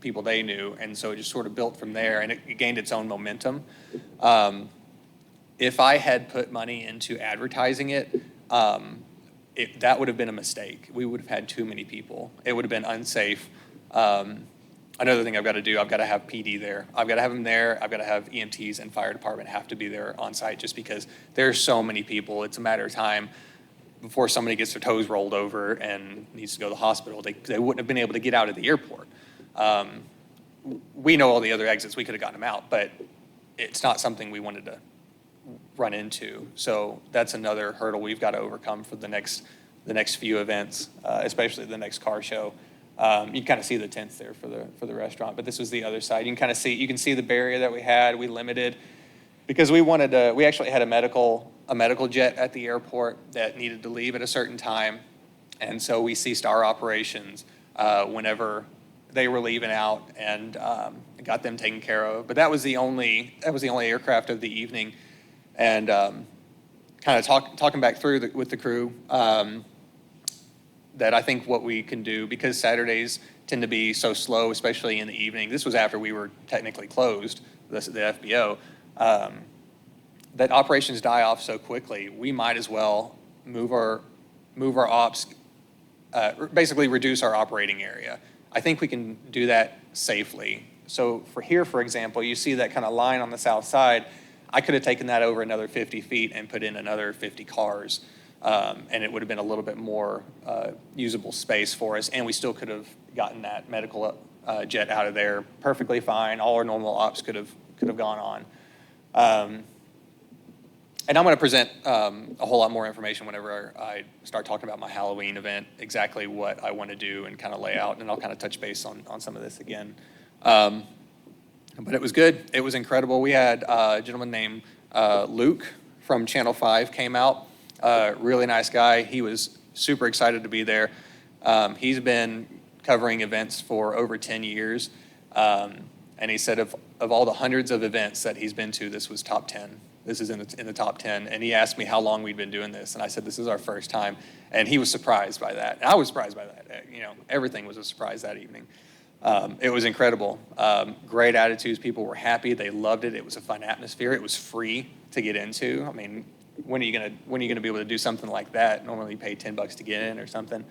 people they knew, and so it just sort of built from there, and it gained its own momentum. If I had put money into advertising it, that would have been a mistake. We would have had too many people. It would have been unsafe. Another thing I've got to do, I've got to have PD there. I've got to have them there. I've got to have EMTs and fire department have to be there on site just because there's so many people. It's a matter of time before somebody gets their toes rolled over and needs to go to the hospital. They wouldn't have been able to get out of the airport. We know all the other exits. We could have gotten them out, but it's not something we wanted to run into. So that's another hurdle we've got to overcome for the next few events, especially the next car show. You can kind of see the tents there for the restaurant, but this was the other side. You can see the barrier that we had. We limited because we actually had a medical jet at the airport that needed to leave at a certain time, and so we ceased our operations whenever they were leaving out and got them taken care of. But that was the only aircraft of the evening, and kind kind of talking back through with the crew, that I think what we can do, because Saturdays tend to be so slow, especially in the evening. This was after we were technically closed, the FBO, that operations die off so quickly. We might as well move our ops, basically reduce our operating area. I think we can do that safely. So for here, for example, you see that kind of line on the south side. I could have taken that over another 50 feet and put in another 50 cars. And it would have been a little bit more usable space for us. And we still could have gotten that medical jet out of there perfectly fine. All our normal ops could have gone on. And I'm going to present a whole lot more information whenever I start talking about my Halloween event, exactly what I want to do and kind of lay out. And I'll kind of touch base on some of this again. But it was good. It was incredible. We had a gentleman named Luke from Channel 5 came out. Really nice guy. He was super excited to be there. He's been covering events for over 10 years. And he said of all the hundreds of events that he's been to, this was top 10. This is in the top 10. And he asked me how long we'd been doing this. And I said, this is our first time. And he was surprised by that. And I was surprised by that. You know, everything was a surprise that evening. It was incredible. Great attitudes. People were happy. They loved it. It was a fun atmosphere. It was free to get into. I mean, when are you gonna be able to do something like that? Normally you pay $10 to get in or something.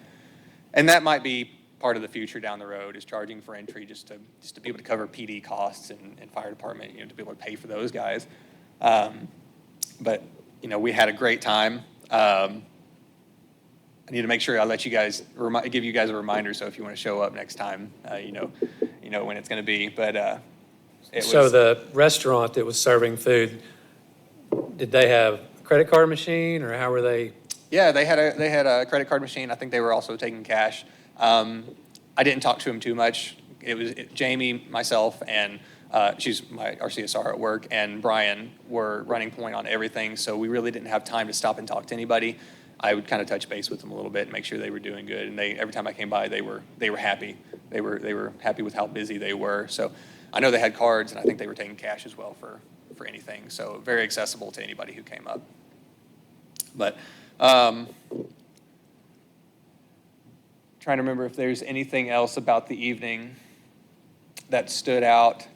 And that might be part of the future down the road, is charging for entry just to be able to cover PD costs and fire department, you know, to be able to pay for those guys. But you know, we had a great time. I need to make sure I let you guys give you guys a reminder. So if you want to show up next time, you know when it's going to be. But So the restaurant that was serving food, did they have a credit card machine, or how were they? Yeah, they had a credit card machine. I think they were also taking cash. I didn't talk to him too much. It was Jamie, myself, and she's our CSR at work, and Brian were running point on everything. So we really didn't have time to stop and talk to anybody. I would kind of touch base with them a little bit and make sure they were doing good. And every time I came by, they were happy. They were happy with how busy they were. So I know they had cards, and I think they were taking cash as well for anything. So very accessible to anybody who came up. But trying to remember if there's anything else about the evening that stood out.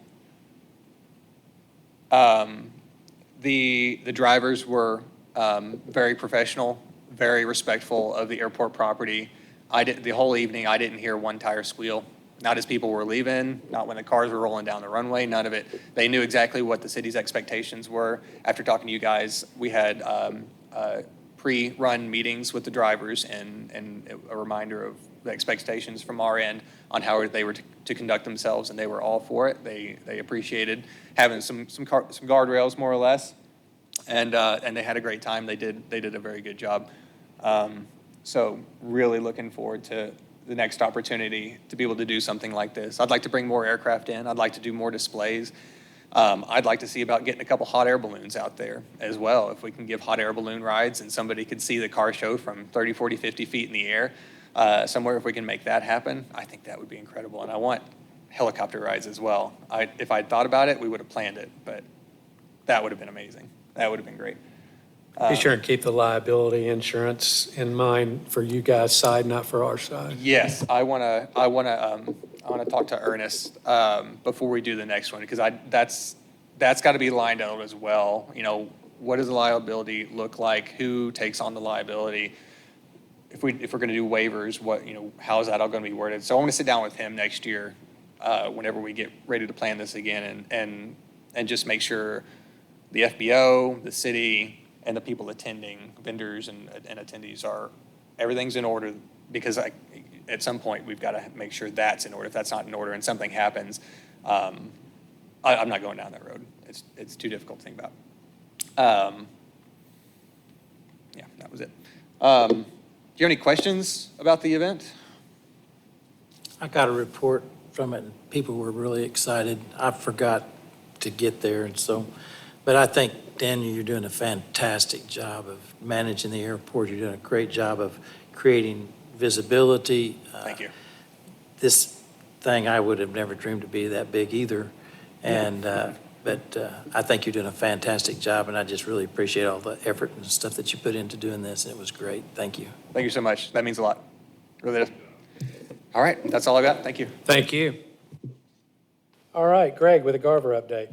The drivers were very professional, very respectful of the airport property. The whole evening, I didn't hear one tire squeal. Not as people were leaving, not when the cars were rolling down the runway, none of it. They knew exactly what the city's expectations were. After talking to you guys, we had pre-run meetings with the drivers and a reminder of the expectations from our end on how they were to conduct themselves, and they were all for it. They appreciated having some guardrails, more or less, and they had a great time. They did a very good job. So really looking forward to the next opportunity to be able to do something like this. I'd like to bring more aircraft in. I'd like to do more displays. I'd like to see about getting a couple hot air balloons out there as well. If we can give hot air balloon rides and somebody could see the car show from 30, 40, 50 feet in the air, somewhere, if we can make that happen, I think that would be incredible. And I want helicopter rides as well. If I'd thought about it, we would have planned it, but that would have been amazing. That would have been great. Be sure and keep the liability insurance in mind for you guys' side, not for our side. Yes, I want to talk to Ernest before we do the next one, because that's got to be lined out as well. You know, what does the liability look like? Who takes on the liability? If we're going to do waivers, how is that all going to be worded? So I want to sit down with him next year, whenever we get ready to plan this again, and just make sure the FBO, the city, and the people attending, vendors and attendees, everything's in order, because at some point we've got to make sure that's in order. If that's not in order and something happens, I'm not going down that road. It's too difficult to think about. Yeah, that was it. Do you have any questions about the event? I got a report from it, and people were really excited. I forgot to get there, and so, but I think, Daniel, you're doing a fantastic job of managing the airport. You're doing a great job of creating visibility. Thank you. This thing, I would have never dreamed to be that big either. And But I think you're doing a fantastic job, and I just really appreciate all the effort and stuff that you put into doing this, and it was great. Thank you. Thank you so much. That means a lot. Really does. All right, that's all I got. Thank you. Thank you. All right, Greg with a Garver update.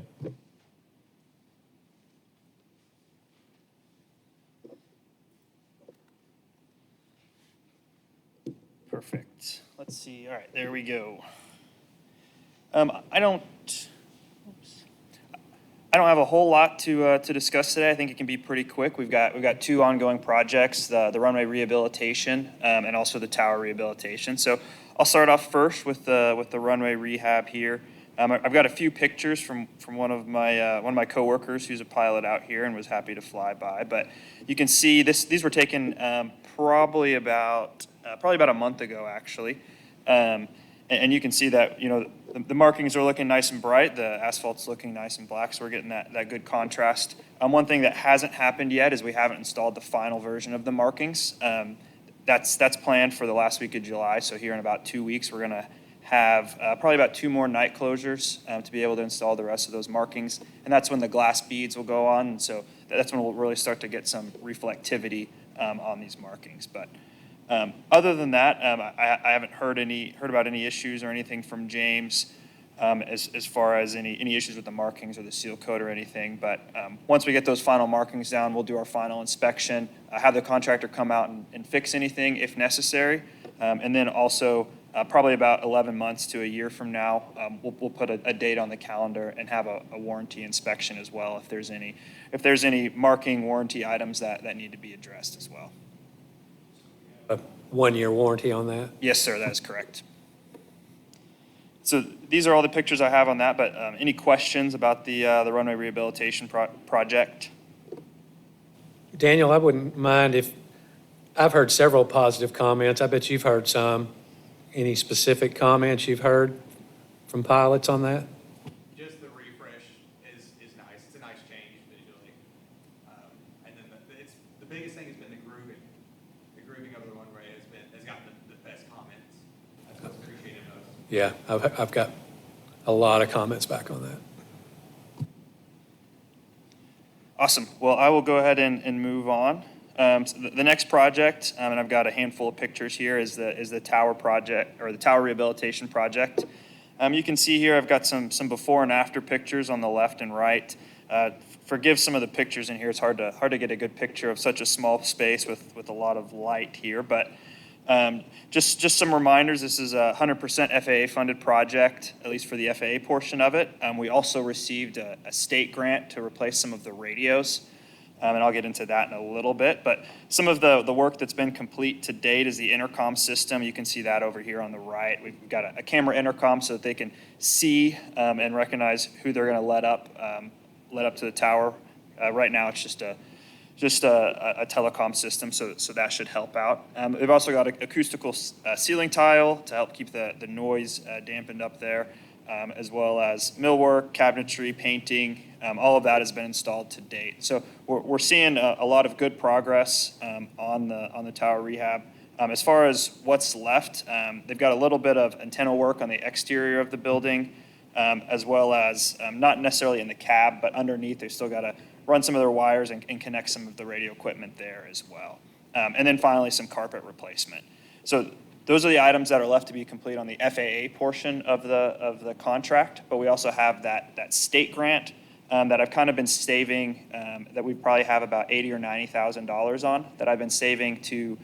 Perfect. Let's see. All right, there we go. I don't have a whole lot to discuss today. I think it can be pretty quick. We've got two ongoing projects: the runway rehabilitation and also the tower rehabilitation. So I'll start off first with the runway rehab here. I've got a few pictures from one of my coworkers who's a pilot out here and was happy to fly by. But you can see these were taken probably about a month ago, actually. And you can see that, the markings are looking nice and bright. The asphalt's looking nice and black, so we're getting that good contrast. One thing that hasn't happened yet is we haven't installed the final version of the markings. That's planned for the last week of July, so here in about 2 weeks, we're going to have probably about 2 more night closures to be able to install the rest of those markings. And that's when the glass beads will go on, and so that's when we'll really start to get some reflectivity on these markings. But other than that, I haven't heard about any issues or anything from James as far as any issues with the markings or the seal coat or anything. But once we get those final markings down, we'll do our final inspection, have the contractor come out and fix anything if necessary. And then also probably about 11 months to a year from now, we'll put a date on the calendar and have a warranty inspection as well if there's any marking warranty items that need to be addressed as well. A 1-year warranty on that? Yes, sir, that is correct. So these are all the pictures I have on that, but any questions about the runway rehabilitation project? Daniel, I wouldn't mind if, I've heard several positive comments. I bet you've heard some. Any specific comments you've heard from pilots on that? Just the refresh is nice. It's a nice change visually. And then the biggest thing has been the grooving. The grooving of the runway has gotten the best comments. That's what's appreciated most. Yeah, I've got a lot of comments back on that. Awesome. Well, I will go ahead and move on. So the next project, and I've got a handful of pictures here, is the tower project, or the tower rehabilitation project. You can see here I've got some before and after pictures on the left and right. Forgive some of the pictures in here. It's hard to get a good picture of such a small space with a lot of light here. But just some reminders. This is a 100% FAA funded project, at least for the FAA portion of it. We also received a state grant to replace some of the radios. And I'll get into that in a little bit. But some of the work that's been complete to date is the intercom system. You can see that over here on the right. We've got a camera intercom so that they can see and recognize who they're going to let up to the tower. Right now, it's just a telecom system, so that should help out. They've also got an acoustical ceiling tile to help keep the noise dampened up there, as well as millwork, cabinetry, painting. All of that has been installed to date. So we're seeing a lot of good progress on the tower rehab. As far as what's left, they've got a little bit of antenna work on the exterior of the building, as well as not necessarily in the cab, but underneath they've still got to run some of their wires and connect some of the radio equipment there as well. And then finally, some carpet replacement. So those are the items that are left to be complete on the FAA portion of the contract, but we also have that state grant that I've kind of been saving, that we probably have about $80,000 or $90,000 on, that I've been saving to,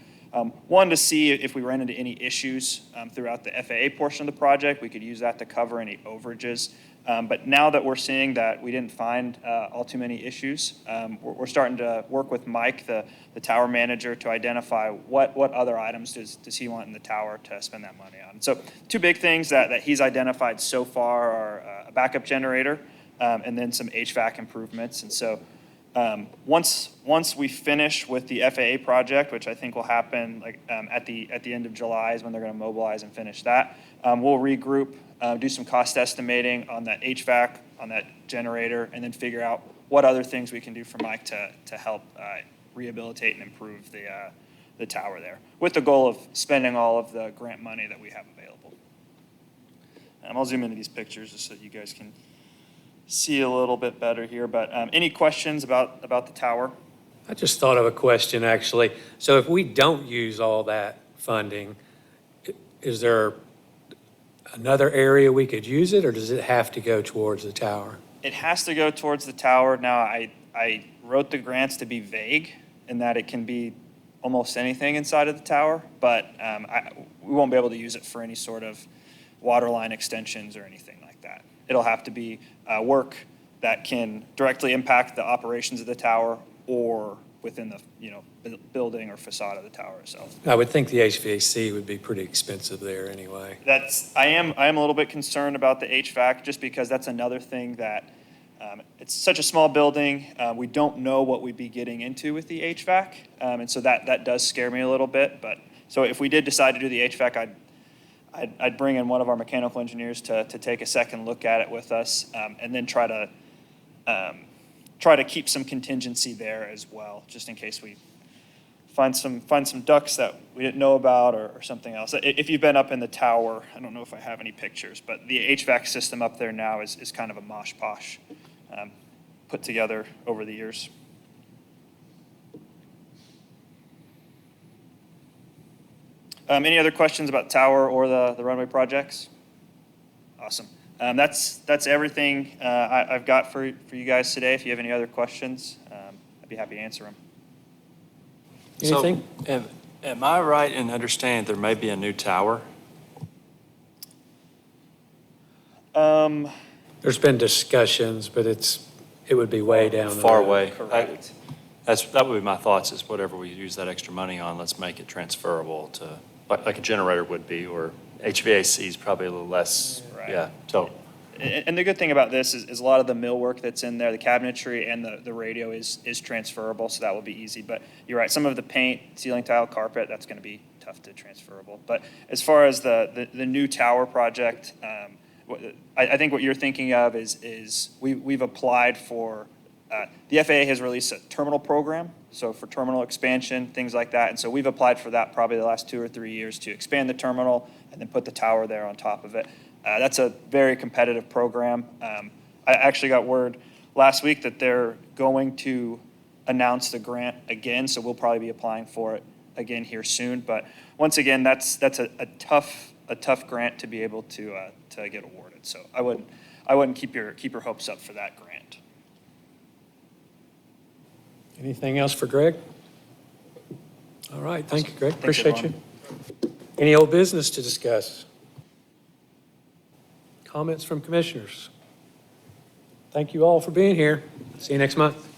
one, to see if we ran into any issues throughout the FAA portion of the project. We could use that to cover any overages. But now that we're seeing that we didn't find all too many issues, we're starting to work with Mike, the tower manager, to identify what other items does he want in the tower to spend that money on. So 2 big things that he's identified so far are a backup generator and then some HVAC improvements. And so once we finish with the FAA project, which I think will happen at the end of July is when they're going to mobilize and finish that, we'll regroup, do some cost estimating on that HVAC, on that generator, and then figure out what other things we can do for Mike to help rehabilitate and improve the tower there, with the goal of spending all of the grant money that we have available. I'll zoom into these pictures just so you guys can see a little bit better here, but any questions about the tower? I just thought of a question, actually. So if we don't use all that funding, is there another area we could use it, or does it have to go towards the tower? It has to go towards the tower. Now, I wrote the grants to be vague in that it can be almost anything inside of the tower, but we won't be able to use it for any sort of water line extensions or anything like that. It'll have to be work that can directly impact the operations of the tower or within the, building or facade of the tower itself. I would think the HVAC would be pretty expensive there anyway. I am a little bit concerned about the HVAC, just because that's another thing that, it's such a small building, we don't know what we'd be getting into with the HVAC, and so that does scare me a little bit, but, so if we did decide to do the HVAC, I'd bring in one of our mechanical engineers to take a second look at it with us, and then try to keep some contingency there as well, just in case we find some ducts that we didn't know about or something else. If you've been up in the tower, I don't know if I have any pictures, but the HVAC system up there now is kind of a mosh posh, put together over the years. Any other questions about tower or the runway projects? Awesome. That's everything I've got for you guys today. If you have any other questions, I'd be happy to answer them. Anything? So, am I right in understanding there may be a new tower? There's been discussions, but it would be way down the Far road. away. Correct. That would be my thoughts, is whatever we use that extra money on, let's make it transferable to, like a generator would be, or HVAC is probably a little less, Right. yeah, so. And the good thing about this is a lot of the millwork that's in there, the cabinetry and the radio is transferable, so that will be easy. But you're right, some of the paint, ceiling tile, carpet, that's going to be tough to transferable. But as far as the new tower project, I think what you're thinking of is we've applied for, the FAA has released a terminal program, so for terminal expansion, things like that. And so we've applied for that probably the last 2 or 3 years to expand the terminal and then put the tower there on top of it. That's a very competitive program. I actually got word last week that they're going to announce the grant again, so we'll probably be applying for it again here soon. But once again, that's a tough grant to be able to get awarded. So I wouldn't keep your hopes up for that grant. Anything else for Greg? All right, thank you, Greg. Thanks, Appreciate you. everyone. Any old business to discuss? Comments from commissioners? Thank you all for being here. See you next month.